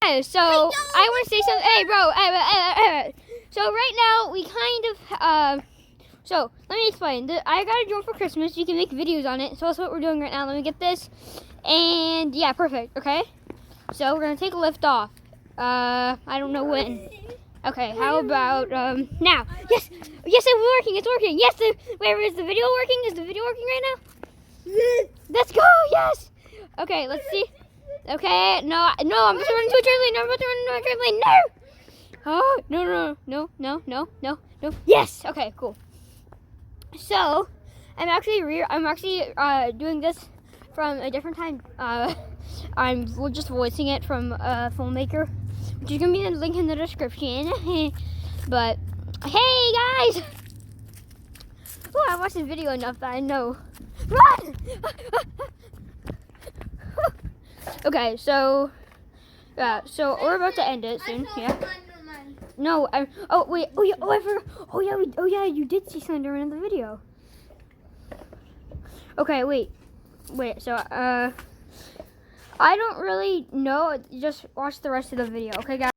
Okay, so I want to say something. Hey, bro. So right now we kind of So let me explain. I got a drone for Christmas. You can make videos on it. So that's what we're doing right now. Let me get this. And yeah, perfect. Okay. So we're gonna take a lift off. I don't know when. Okay. How about now? Yes. Yes, it's working. It's working. Yes. Where is the video working? Is the video working right now? Let's go. Yes. Okay. Let's see. Okay. No. I'm about to run into a trampoline. I'm about to run into a trampoline. No. Oh no. Yes. Okay. Cool. So, I'm actually doing this from a different time. I'm just voicing it from a filmmaker, which is gonna be in the link in the description. But hey guys! Oh, I watched this video enough that I know. Run! Okay, so we're about to end it soon. Yeah. No, oh wait, oh yeah, I forgot. Oh yeah, you did see Slenderman in the video. Okay, wait, so I don't really know, just watch the rest of the video, okay guys?